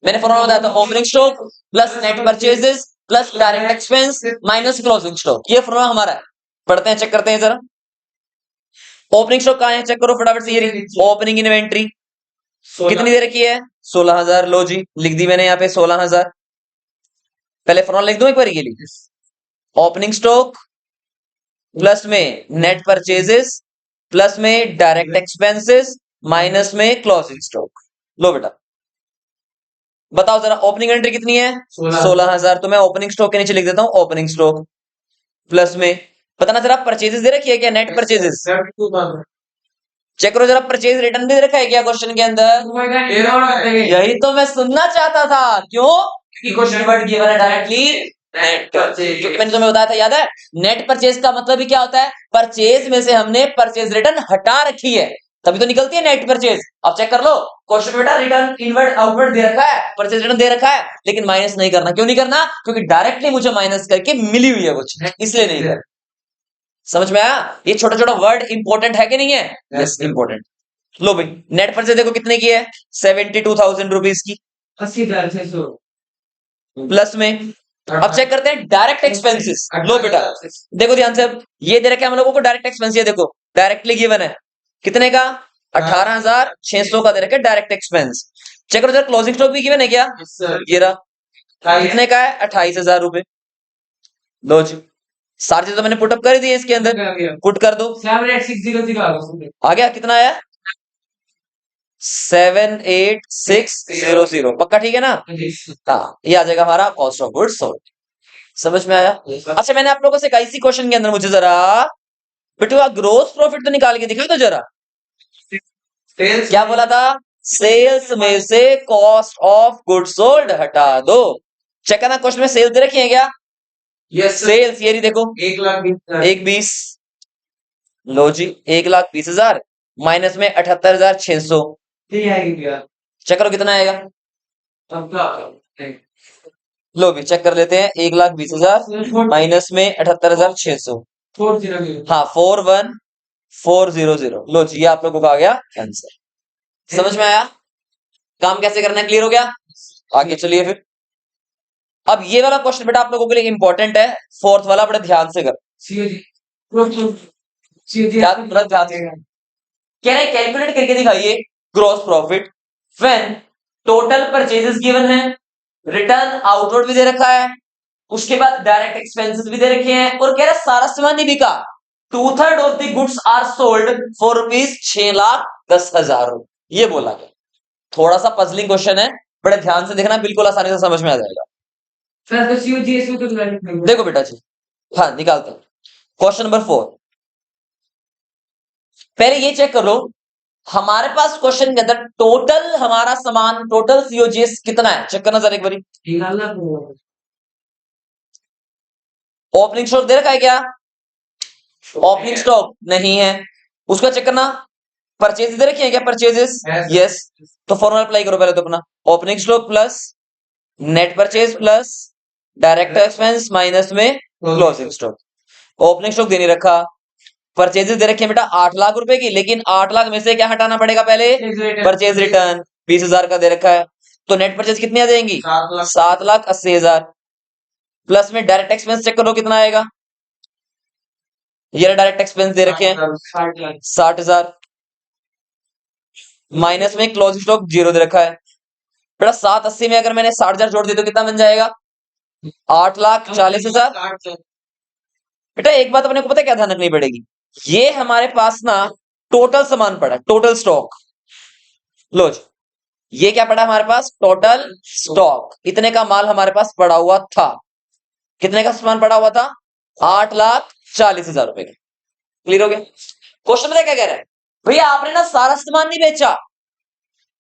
मैंने फॉर्मूला बताया था, opening stock plus net purchases plus direct expense minus closing stock. ये फॉर्मूला हमारा है, पढ़ते हैं चेक करते हैं जरा। ओपनिंग स्टॉक कहां है चेक करो फटाफट से, ये ओपनिंग इन्वेंट्री कितनी दे रखी है 16,000। लो जी लिख दी मैंने यहाँ पे 16,000। पहले फॉर्मूला लिख दो एक बार, ये लिख ओपनिंग स्टॉक प्लस में नेट परचेजेस प्लस में डायरेक्ट एक्सपेंसेस माइनस में क्लोजिंग स्टॉक। लो बेटा बताओ जरा ओपनिंग एंट्री कितनी है 16,000। तो मैं ओपनिंग स्टॉक के नीचे लिख देता हूं ओपनिंग स्टॉक प्लस में बताना जरा परचेजेस दे रखी है क्या, नेट परचेजेस चेक करो जरा, परचेज रिटर्न भी दे रखा है क्या क्वेश्चन के अंदर? यही तो मैं सुनना चाहता था। क्यों? क्योंकि क्वेश्चन वर्ड गिवन है डायरेक्टली नेट परचेज। क्योंकि मैंने तुम्हें बताया था याद है, नेट परचेज का मतलब ही क्या होता है, परचेज में से हमने परचेज रिटर्न हटा रखी है तभी तो निकलती है नेट परचेज। अब चेक कर लो क्वेश्चन में बेटा रिटर्न इनवर्ड आउटवर्ड दे रखा है, परचेज रिटर्न दे रखा है, लेकिन माइनस नहीं करना। क्यों नहीं करना? क्योंकि डायरेक्टली मुझे माइनस करके मिली हुई है कुछ, इसलिए नहीं करना। समझ में आया? ये छोटा छोटा वर्ड इंपॉर्टेंट है कि नहीं है? Yes important. लो भाई नेट परचेज देखो कितने की है 72,000 रुपीज की 80,600 प्लस में। अब चेक करते हैं डायरेक्ट एक्सपेंसेस। लो बेटा देखो ध्यान से, अब ये दे रखे हम लोगों को डायरेक्ट एक्सपेंस, ये देखो डायरेक्टली गिवन है कितने का 18,600 का दे रखे डायरेक्ट एक्सपेंस। चेक करो जरा क्लोजिंग स्टॉक भी गिवन है क्या, ये रहा कितने का है 28,000 रुपए। लो जी सारी चीजें तो मैंने पुटअप कर दी है इसके अंदर, पुट कर दो 78,600 आ गया कितना आया 78,600। पक्का ठीक है ना? हाँ ये आ जाएगा हमारा कॉस्ट ऑफ गुड्स सोल्ड। समझ में आया? अच्छा मैंने आप लोगों से कहा इसी क्वेश्चन के अंदर मुझे जरा बेटू ग्रोस प्रॉफिट तो निकाल के दिखाओ तो जरा। क्या बोला था? सेल्स में से कॉस्ट ऑफ गुड्स सोल्ड हटा दो। चेक करना क्वेश्चन में सेल्स दे रखी है क्या? यस सेल्स ये नहीं देखो 1,20,000 1,20,000। लो जी 1,20,000 माइनस में 78,600। ठीक आएगी क्या? चेक करो कितना आएगा। अब क्या? लो भी चेक कर लेते हैं 1,20,000 माइनस में 78,600। 4,000 हाँ 41,400। लो जी ये आप लोगों का आ गया आंसर। समझ में आया काम कैसे करना है? क्लियर हो गया? आगे चलिए फिर। अब ये वाला क्वेश्चन बेटा आप लोगों के लिए इंपॉर्टेंट है, फोर्थ वाला बड़े ध्यान से कर। सीओजी बड़ा ध्यान से कह रहे कैलकुलेट करके दिखाइए gross profit when total purchases given है, रिटर्न आउटवर्ड भी दे रखा है, उसके बाद डायरेक्ट एक्सपेंसेस भी दे रखे हैं, और कह रहा सारा सामान नहीं बिका, 2/3 of the goods are sold for rupees 6,10,000। ये बोला गया। थोड़ा सा पजलिंग क्वेश्चन है, बड़े ध्यान से देखना, बिल्कुल आसानी से समझ में आ जाएगा। सर तो सीओजी इसमें तो नहीं देखो बेटा जी हाँ निकालते हैं क्वेश्चन नंबर 4। पहले ये चेक कर लो हमारे पास क्वेश्चन के अंदर टोटल हमारा सामान टोटल सीओजीएस कितना है, चेक करना जरा एक बारी। निकालना ओपनिंग स्टॉक दे रखा है क्या? ओपनिंग स्टॉक नहीं है, उसका चेक करना। परचेज दे रखी है क्या? Purchases yes. तो फॉर्मूला अप्लाई करो पहले तो अपना, opening stock plus net purchase plus direct expense minus में क्लोजिंग स्टॉक। ओपनिंग स्टॉक दे नहीं रखा, परचेजेस दे रखी है बेटा 8 लाख रुपए की, लेकिन 8 लाख में से क्या हटाना पड़ेगा पहले? परचेज रिटर्न 20,000 का दे रखा है, तो नेट परचेज कितनी आ जाएंगी 7,80,000 प्लस में डायरेक्ट एक्सपेंस चेक करो कितना आएगा। ये डायरेक्ट एक्सपेंस दे रखे हैं 60,000 माइनस में क्लोजिंग स्टॉक 0 दे रखा है बेटा। 780 में अगर मैंने 60,000 जोड़ दी तो कितना बन जाएगा? 8,40,000। बेटा एक बात अपने को पता है क्या ध्यान रखनी पड़ेगी, ये हमारे पास ना टोटल सामान पड़ा, टोटल स्टॉक। लो जी, ये क्या पड़ा हमारे पास? Total stock. इतने का माल हमारे पास पड़ा हुआ था। कितने का सामान पड़ा हुआ था? 8,40,000 रुपए का। क्लियर हो गया? क्वेश्चन में क्या कह रहा है भैया, आपने ना सारा सामान नहीं बेचा,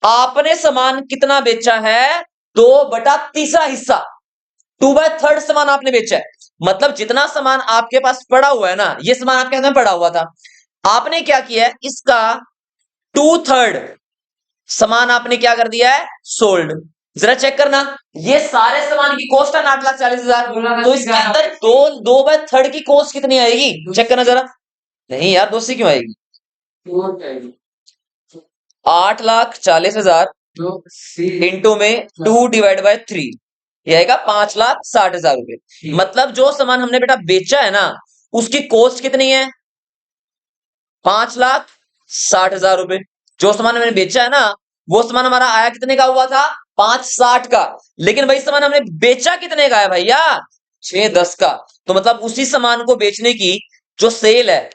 आपने सामान कितना बेचा है? 2/3 हिस्सा, 2/3 सामान आपने बेचा है। मतलब जितना सामान आपके पास पड़ा हुआ है ना, ये सामान आपके हाथ में पड़ा हुआ था, आपने क्या किया है? इसका 2/3 सामान आपने क्या कर दिया है? सोल्ड। जरा चेक करना, ये सारे सामान की कॉस्ट है 8,40,000, तो इसके अंदर 2/3 की कॉस्ट कितनी आएगी? चेक करना जरा। नहीं यार, दोस्ती क्यों आएगी? 8,40,000 इंटू में 2/3, ये आएगा 5,60,000 रुपए। मतलब जो सामान हमने बेटा बेचा है ना, उसकी कॉस्ट कितनी है? 5,60,000 रुपए। जो सामान हमने बेचा है ना, वो सामान हमारा आया कितने का हुआ था? 5,60 का। लेकिन वही सामान हमने बेचा कितने का है भैया? 6,10 का। तो मतलब उसी सामान को बेचने की जो सेल है,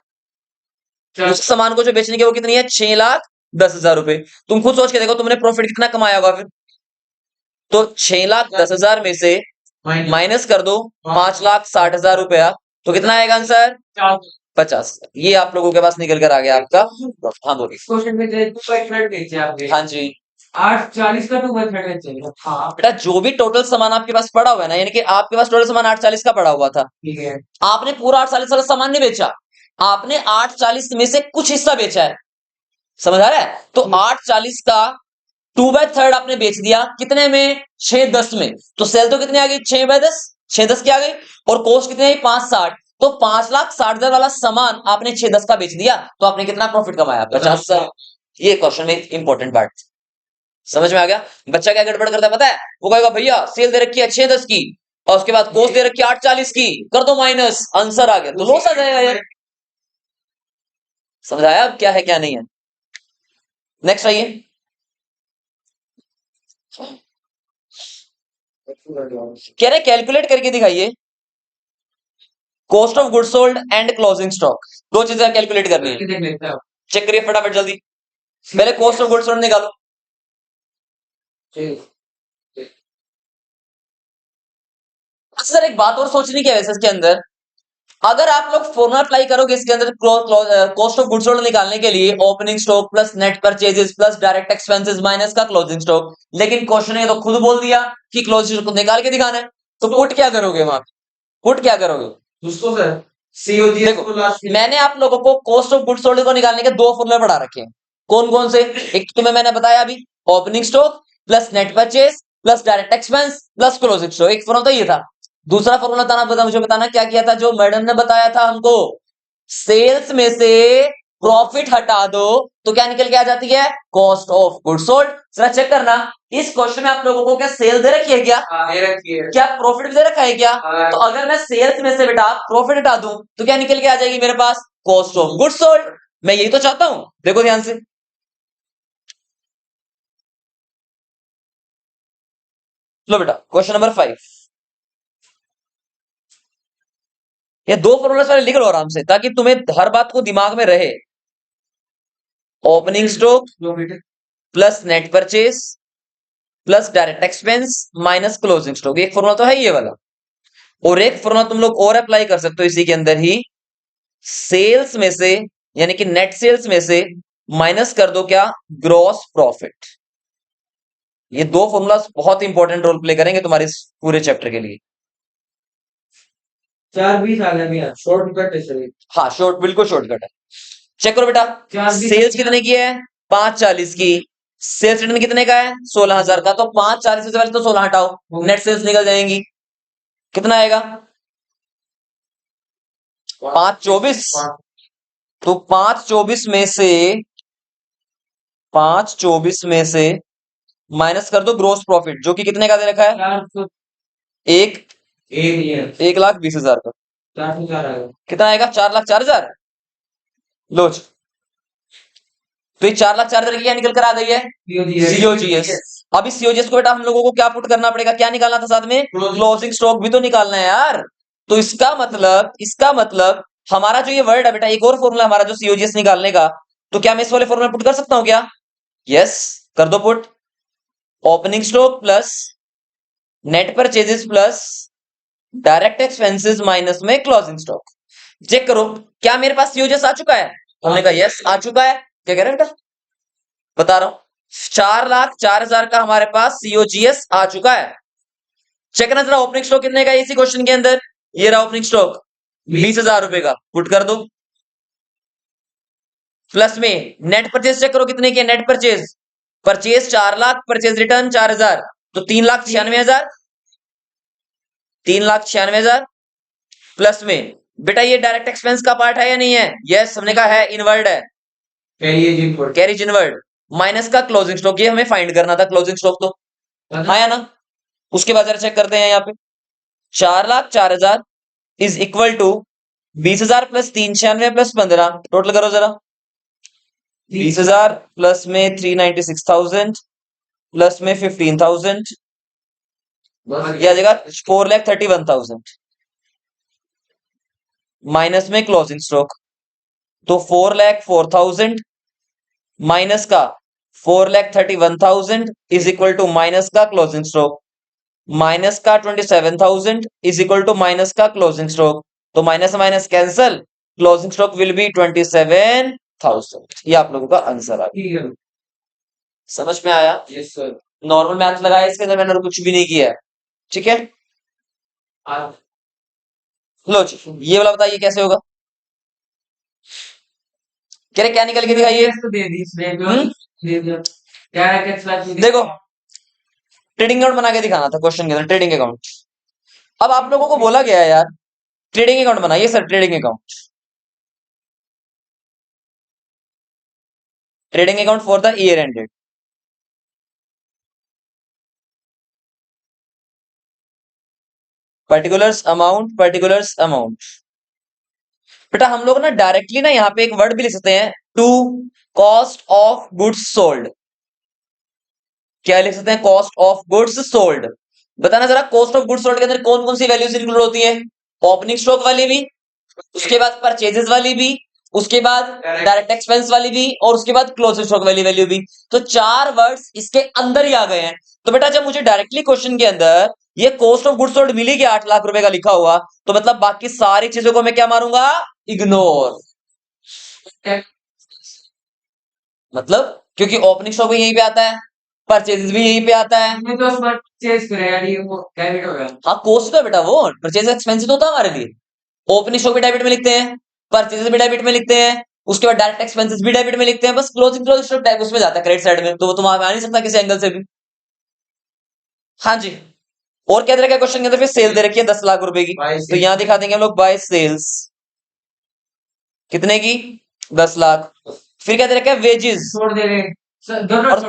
उस सामान को जो बेचने की वो कितनी है? 6,10,000 रुपए। तुम खुद सोच के देखो, तुमने प्रॉफिट कितना कमाया होगा फिर? तो 6,10,000 में से माइनस कर दो 5,60,000 रुपया, तो कितना आएगा आंसर? 50। ये आप लोगों के पास निकल कर आ गया आपका। हाँ बोलिए। क्वेश्चन में 2/3 बेचे आपने। हाँ जी 8,40 का 2/3 बेचे। हाँ बेटा, जो भी टोटल सामान आपके पास पड़ा हुआ है ना, यानी कि आपके पास टोटल सामान 8,40 का पड़ा हुआ था, ठीक है। आपने पूरा 8,40 वाला सामान नहीं बेचा, आपने 8,40 में से कुछ हिस्सा बेचा है। समझ आ रहा है? तो 8,40 का 2/3 आपने बेच दिया कितने में? 6,10 में। तो सेल तो कितनी आ गई? 6/10, 6,10 की आ गई। और कॉस्ट कितनी आई? 5,60। तो 5,60,000 वाला सामान आपने 6,10 का बेच दिया, तो आपने कितना प्रॉफिट कमाया? 50,000। ये क्वेश्चन में इंपॉर्टेंट पार्ट समझ में आ गया? बच्चा क्या गड़बड़ करता है पता है? वो कहेगा भैया सेल दे रखी है 6,10 की, और उसके बाद कॉस्ट दे रखी है 8,40 की, कर दो माइनस, आंसर आ गया, तो लॉस आ जाएगा यार। समझाया अब क्या है क्या नहीं है? नेक्स्ट आइए। कह रहे कैलकुलेट करके दिखाइए cost of good sold and closing stock. दो चीजें कैलकुलेट करनी है। देख लेते हैं। चेक करिए फटाफट जल्दी। पहले कॉस्ट ऑफ गुड सोल्ड निकालो। अच्छा सर, एक बात और सोचने की है वैसे इसके अंदर, अगर आप लोग फॉर्मूला अप्लाई करोगे इसके अंदर कॉस्ट ऑफ गुड सोल्ड निकालने के लिए, opening stock plus net purchases plus direct expenses minus का क्लोजिंग स्टॉक, लेकिन क्वेश्चन ने तो खुद बोल दिया कि क्लोजिंग स्टॉक निकाल के दिखाना है, तो पुट क्या करोगे वहां? पुट क्या करोगे? उसको सर सीओजी देखो, मैंने आप लोगों को कॉस्ट ऑफ गुड सोल्ड को निकालने के दो फॉर्मूले पढ़ा रखे हैं। कौन कौन से? एक तुम्हें मैंने बताया अभी, opening stock plus net purchase plus direct expense plus closing stock. एक फॉर्मूला तो ये था। दूसरा फॉर्मूला बताना, मुझे बताना क्या किया था जो मैडम ने बताया था हमको। सेल्स में से प्रॉफिट हटा दो तो क्या निकल के आ जाती है? Cost of good sold. जरा चेक करना, इस क्वेश्चन में आप लोगों को क्या सेल दे रखी है क्या? दे रखी है। क्या प्रॉफिट भी दे रखा है क्या? हाँ। तो अगर मैं सेल्स में से बेटा प्रॉफिट हटा दूं तो क्या निकल के आ जाएगी मेरे पास? Cost of good sold. मैं यही तो चाहता हूं, देखो ध्यान से। लो बेटा क्वेश्चन नंबर 5, ये दो फॉर्मूला सारे लिख लो आराम से, ताकि तुम्हें हर बात को दिमाग में रहे। Opening stock plus net purchase plus direct expense minus closing stock, एक फॉर्मूला तो है ये वाला। और एक फॉर्मूला तुम लोग और अप्लाई कर सकते हो इसी के अंदर ही, सेल्स में से यानी कि नेट सेल्स में से माइनस कर दो क्या? Gross profit. ये दो फॉर्मूला बहुत इंपॉर्टेंट रोल प्ले करेंगे तुम्हारे इस पूरे चैप्टर के लिए। 4:20 आ गया भैया, शॉर्टकट है सर। हाँ शॉर्ट, बिल्कुल शॉर्टकट है। चेक करो बेटा, 4:20 सेल्स कितने की है? 5,40 की। सेल्स रिटर्न कितने का है? 16,000 का। तो 5,40 से पहले तो 16 हटाओ, नेट सेल्स निकल जाएंगी। कितना आएगा? 5,24। तो 5,24 में से 5,24 में से माइनस कर दो ग्रोस प्रॉफिट, जो कि कितने का दे रखा है? 400 एक एक 1,20,000 का। 404 आ गया। कितना आएगा? 4,04,000। लो जी। तो ये 4 लाख 4,000 की क्या निकल कर आ गई है? COGS। अभी COGS को बेटा हम लोगों को क्या पुट करना पड़ेगा, क्या निकालना था साथ में? क्लोजिंग स्टॉक भी तो निकालना है यार। तो इसका मतलब हमारा जो ये वर्ड है बेटा, एक और फॉर्मूला हमारा जो COGS निकालने का, तो क्या मैं इस वाले फॉर्मूला पुट कर सकता हूं क्या? यस, कर दो put. Opening stock plus net purchases plus direct expenses minus में क्लोजिंग स्टॉक। चेक करो क्या मेरे पास COGS आ चुका है? हमने कहा यस आ चुका है। क्या कह रहे हैं बेटा? बता रहा हूं, 4,04,000 का हमारे पास COGS आ चुका है। चेक करना जरा ओपनिंग स्टॉक कितने का है इसी क्वेश्चन के अंदर। ये रहा ओपनिंग स्टॉक 20,000 रुपए का, पुट कर दो। प्लस में नेट परचेज चेक करो कितने की है net purchase. Purchase 4 lakh, purchase return 4,000, तो 3,96,000। 3,96,000 प्लस में बेटा ये डायरेक्ट एक्सपेंस का पार्ट है या नहीं है? यस, हमने कहा है, इनवर्ड है, कैरीज इनवर्ड। माइनस का क्लोजिंग स्टॉक, ये हमें फाइंड करना था क्लोजिंग स्टॉक तो हाँ या ना। उसके बाद जरा चेक करते हैं यहाँ पे 4,04,000 is equal to 20,000 plus 396 plus 15, total करो जरा। 20,000 प्लस में 396,000 प्लस में 15,000, ये आ जाएगा 4,31,000 माइनस में क्लोजिंग स्टॉक, तो 4,04,000 माइनस का 4,31,000 इज इक्वल टू माइनस का क्लोजिंग स्टॉक, माइनस का 27,000 इज इक्वल टू माइनस का क्लोजिंग स्टॉक, तो minus minus cancel, closing stock will be 27,000। ये आप लोगों का आंसर आ गया। समझ में आया? Yes sir. नॉर्मल मैथ लगाया इसके अंदर, मैंने और कुछ भी नहीं किया है। ठीक है, लो जी, ये वाला बताइए कैसे होगा। कह रहे क्या निकल के दिखाइए। देखो ट्रेडिंग अकाउंट बना के दिखाना था क्वेश्चन के अंदर, ट्रेडिंग अकाउंट। अब आप लोगों को बोला गया है यार ट्रेडिंग अकाउंट बनाइए sir, trading account, trading account for the year ended. Particulars amount. बेटा हम लोग ना डायरेक्टली ना यहाँ पे एक वर्ड भी लिख सकते हैं, to cost of goods sold. क्या लिख सकते हैं? Cost of goods sold. बताना जरा कॉस्ट ऑफ गुड्स सोल्ड के अंदर कौन कौन सी वैल्यूज इंक्लूड होती है? ओपनिंग स्टॉक वाली भी, उसके बाद परचेजेस वाली भी, उसके बाद डायरेक्ट एक्सपेंस वाली भी, और उसके बाद क्लोजिंग स्टॉक वाली वैल्यू भी। तो 4 वर्ड्स इसके अंदर ही आ गए हैं। तो बेटा जब मुझे डायरेक्टली क्वेश्चन के अंदर ये कॉस्ट ऑफ गुड्स सोल्ड मिली गया 8 लाख रुपए का लिखा हुआ, तो मतलब बाकी सारी चीजों को मैं क्या मारूंगा? इग्नोर। मतलब क्योंकि ओपनिंग स्टॉक भी यहीं पे आता है, परचेजेस भी यहीं पे आता है। हाँ कोस्ट है बेटा, वो परचेज एक्सपेंसिव होता है हमारे लिए। ओपनिंग स्टॉक भी डेबिट में लिखते हैं, परचेजेस भी डेबिट में लिखते हैं, उसके बाद डायरेक्ट एक्सपेंसेस भी डेबिट में लिखते हैं, बस क्लोजिंग स्टॉक उसमें जाता है क्रेडिट साइड में, तो वो तुम आ नहीं सकता किसी एंगल से भी। हाँ जी, और क्या दे रखा है क्वेश्चन के अंदर? फिर सेल दे रखी है 10 लाख रुपए की, तो यहां दिखा देंगे हम लोग बाय सेल्स कितने की? 10 लाख। फिर क्या दे रखा है? वेजेस और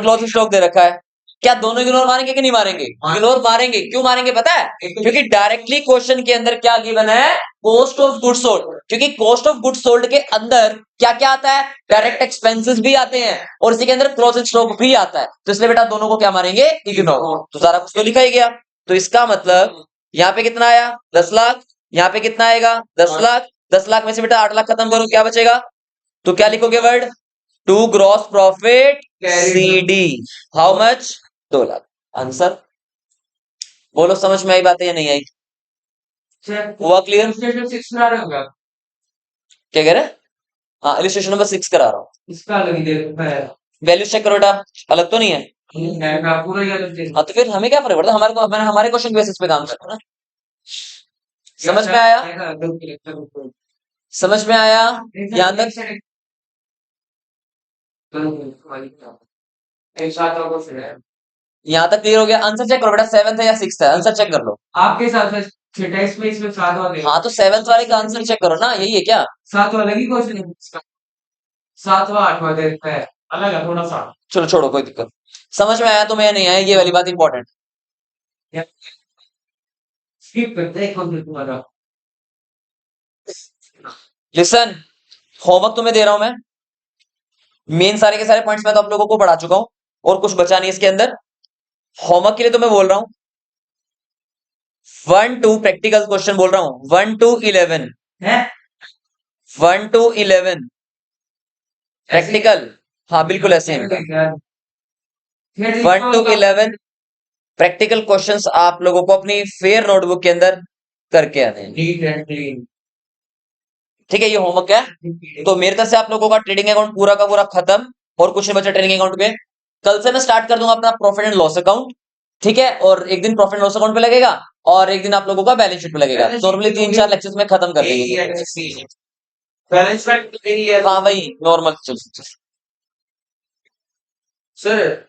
क्लोजिंग स्टॉक दे रखा है। क्या दोनों इग्नोर मारेंगे कि नहीं मारेंगे? इग्नोर मारेंगे। क्यों मारेंगे पता है? क्योंकि डायरेक्टली क्वेश्चन के अंदर क्या गिवन है? Cost of goods sold. क्योंकि कॉस्ट ऑफ गुड्स सोल्ड के अंदर क्या क्या आता है? डायरेक्ट एक्सपेंसेस भी आते हैं और इसी के अंदर क्लोजिंग स्टॉक भी आता है, तो इसलिए बेटा दोनों को क्या मारेंगे? इग्नोर। तो सारा कुछ तो लिखा ही गया। तो इसका मतलब यहाँ पे कितना आया? 10 लाख। यहाँ पे कितना आएगा? 10 लाख। 10 लाख में से बेटा 8 लाख खत्म करो, क्या बचेगा? तो क्या लिखोगे word? To gross profit CD। How much? 2 lakh. Answer बोलो, समझ में आई बातें या नहीं आई? हुआ क्लियर? क्या कह रहे हैं? हाँ इलिस्ट्रेशन नंबर 6 करा रहा हूँ। इसका अलग ही दे रखा है। वैल्यूज चेक करो बेटा, अलग तो नहीं है। पूरा ही अलग दे रखा है। हाँ तो फिर हमें क्या फर्क पड़ता है? हमारे को मैंने हमारे क्वेश्चन बेसिस पे काम करना ना। समझ में आया? समझ में आया यहां तक? एक साथ और कुछ है। यहां तक क्लियर हो गया? आंसर चेक करो बेटा, 7th है या 6th है? आंसर चेक कर लो। आपके साथ है छठा, इसमें इसमें सात वाले। हाँ तो 7th वाले का आंसर चेक करो ना, यही है क्या? सात वाले की क्वेश्चन है इसका। सातवां आठवां दे रखा है, अलग है थोड़ा सा। चलो छोड़ो, कोई दिक्कत। समझ में आया तुम्हें या नहीं आया, ये वाली बात इंपॉर्टेंट। स्किप करते हैं कौन तुम्हारा। लिसन, होमवर्क तुम्हें दे रहा हूं मैं, मेन सारे के सारे पॉइंट्स मैं तो आप लोगों को पढ़ा चुका हूं और कुछ बचा नहीं इसके अंदर। होमवर्क के लिए तो मैं बोल रहा हूं 1 to प्रैक्टिकल क्वेश्चन बोल रहा हूं 1 to 11 है 1 to 11 प्रैक्टिकल। हाँ बिल्कुल ऐसे ही 1 to 11 प्रैक्टिकल क्वेश्चंस आप लोगों को अपनी फेयर नोटबुक के अंदर करके आने हैं। ठीक है, ये होमवर्क है। तो मेरे तरफ से आप लोगों का ट्रेडिंग अकाउंट पूरा का पूरा खत्म और कुछ नहीं बचा ट्रेडिंग अकाउंट पे। कल से मैं स्टार्ट कर दूंगा अपना प्रॉफिट एंड लॉस अकाउंट। ठीक है, और एक दिन प्रॉफिट एंड लॉस अकाउंट पे लगेगा और एक दिन आप लोगों का बैलेंस शीट पे लगेगा। नॉर्मली 3-4 लेक्चर्स में खत्म कर देंगे। बैलेंस शीट हाँ भाई नॉर्मल। सर